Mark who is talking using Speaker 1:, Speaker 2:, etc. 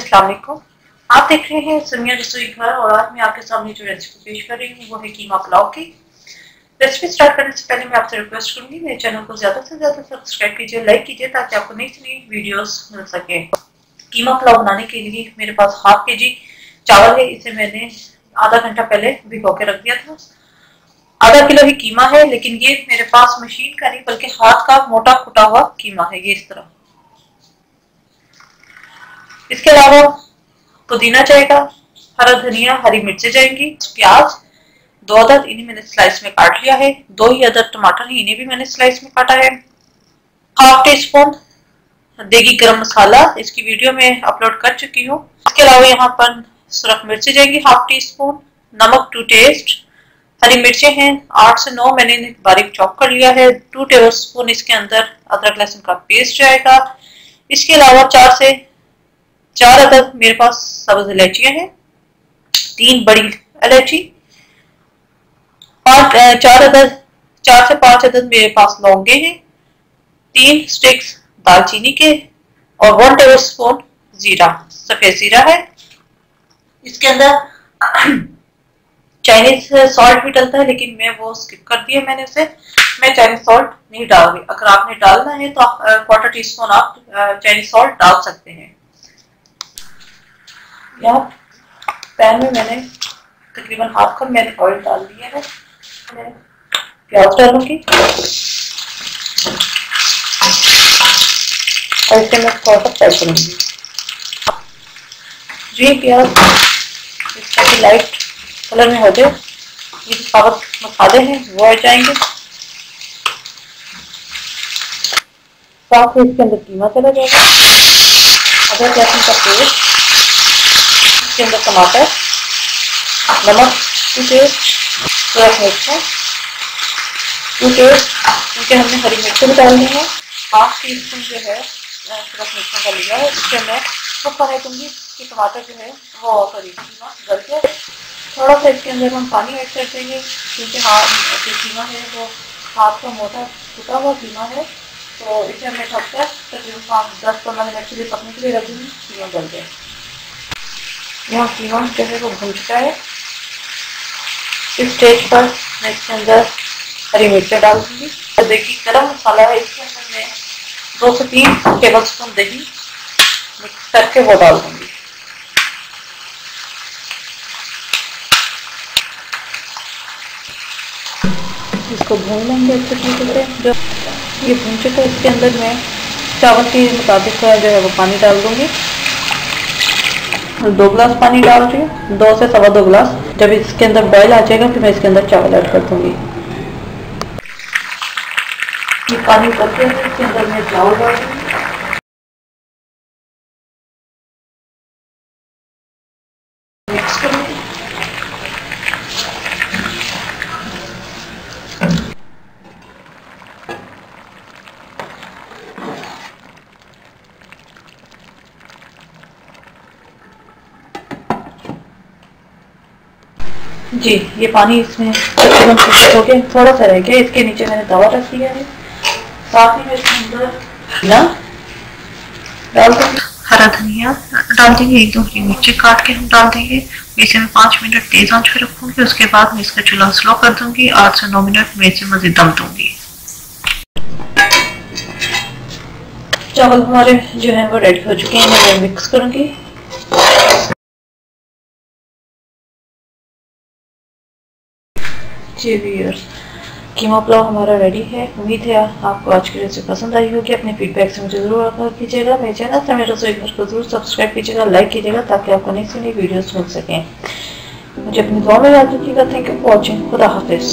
Speaker 1: अस्सलाम वालेकुम। आप देख रहे हैं सुनिया रसोई घर और आज मैं आपके सामने जो रेसिपी पेश कर रही हूँ वो है कीमा पुलाव की। रेसिपी स्टार्ट करने से पहले मैं आपसे रिक्वेस्ट करूंगी मेरे चैनल को ज्यादा से ज्यादा सब्सक्राइब कीजिए, लाइक कीजिए ताकि आपको नई से नई वीडियोस मिल सके। कीमा पुलाव बनाने के लिए मेरे पास हाफ केजी चावल है। इसे मैंने आधा घंटा पहले भिगो के रख दिया था। आधा किलो ही कीमा है, लेकिन ये मेरे पास मशीन का नहीं बल्कि हाथ का मोटा कुटा हुआ कीमा है, ये इस तरह। इसके अलावा पुदीना जाएगा, हरा धनिया, हरी मिर्चें जाएंगी, प्याज 2 अदद इन्हें मैंने स्लाइस में काट लिया है। 2 ही अदद टमाटर है, इन्हें भी मैंने स्लाइस में काटा है। हाफ टी स्पून देगी गरम मसाला, इसकी वीडियो में अपलोड कर चुकी हूँ। इसके अलावा यहाँ पर सुरख मिर्चें जाएंगी हाफ टी स्पून, नमक टू टेस्ट, हरी मिर्चें हैं 8 से 9 मैंने इन्हें बारीक चॉप कर लिया है। 2 टेबल स्पून इसके अंदर अदरक लहसुन का पेस्ट जाएगा। इसके अलावा 4 से 4 अदद मेरे पास सब्ज इलायचियां हैं, 3 बड़ी इलायची और 4 से 5 अदद मेरे पास लौंगे हैं, 3 स्टिक्स दालचीनी के और 1 टेबल स्पून जीरा, सफेद जीरा है। इसके अंदर चाइनीज सॉल्ट भी डलता है, लेकिन मैं वो स्किप कर दिया मैंने उसे। मैं चाइनीज सॉल्ट नहीं डाल रही। अगर आपने डालना है तो क्वार्टर टी स्पून आप चाइनीज सॉल्ट डाल सकते हैं। यहाँ पैन में मैंने तकरीबन हाफ कप मैंने ऑयल डाल दिया है। मैं प्याज डालूंगी और इसे मैं थोड़ा सा फ्राई करूंगी। जी प्याज इस तरह की लाइट कलर में हो जाए, ये जो साबुत मसाले हैं वो आ जाएंगे। साथ ही इसके अंदर कीमा चला जाएगा, अदरक लहसुन का पेस्ट, इसके अंदर टमाटर, नमक टू टेस्ट, सुरख मिर्चें टू टेस्ट, क्योंकि हमने हरी मिर्चें भी डालनी है। हाफ टी स्पून जो है सुरख मिर्चों का लिया है, इससे मैं कुक करने दूंगी कि टमाटर जो है वो कीमा गल जाए। थोड़ा सा इसके अंदर हम पानी ऐड कर देंगे, क्योंकि जो कीमा है वो हाथ का मोटा टूटा हुआ कीमा है, तो इसे हमने ढककर तकरीबन 10-15 मिनट के लिए पकने के लिए रख दूँगी, कीमा गल जाए। यहाँ कीमा जो है वो भून चुका है। इस स्टेज पर मैं इसके अंदर हरी मिर्चें डाल दूँगी। तो देखिए गरम मसाला है, इसके अंदर मैं 2 से 3 टेबल स्पून दही मिक्स करके वो डाल दूँगी। इसको भून लेंगे अच्छे तरीके से। जो ये भून चुका है, इसके अंदर मैं चावल के मुताबिक जो है वो पानी डाल दूंगी। 2 गिलास पानी डाल रही हूँ, 2 से 2.25 गिलास। जब इसके अंदर बॉयल आ जाएगा फिर मैं इसके अंदर चावल ऐड कर दूंगी। ये पानी उबल के इसके अंदर मैं चावल डाल दूंगी। मिक्स करूंगी। जी ये पानी इसमें तकरीबन हो गया, थोड़ा सा रह गया। इसके नीचे मैंने तवा रख दिया है, साथ ही में इसके अंदर ना डाल देंगे हरा धनिया डाल देंगे, 1-2 हरी मिर्ची काट के हम डाल देंगे। इसे मैं 5 मिनट तेज आंच पे रखूंगी। उसके बाद मैं इसका चूल्हा स्लो कर दूंगी। 8 से 9 मिनट में इसे मजीद दम दूंगी। चावल हमारे जो है वो रेडी हो चुके हैं, मैं मिक्स करूंगी। जी व्यूअर्स, कीमा पुलाव हमारा रेडी है। उम्मीद है आपको आज की रेसिपी पसंद आई होगी। अपने फीडबैक से मुझे जरूर आगाह कीजिएगा। मेरे चैनल से मेरे रसोई घर को जरूर सब्सक्राइब कीजिएगा, लाइक कीजिएगा ताकि आपको नई से नई वीडियोस मिल सकें। मुझे अपनी दुआ में याद रखिएगा। Thank you for watching. खुदा हाफिज।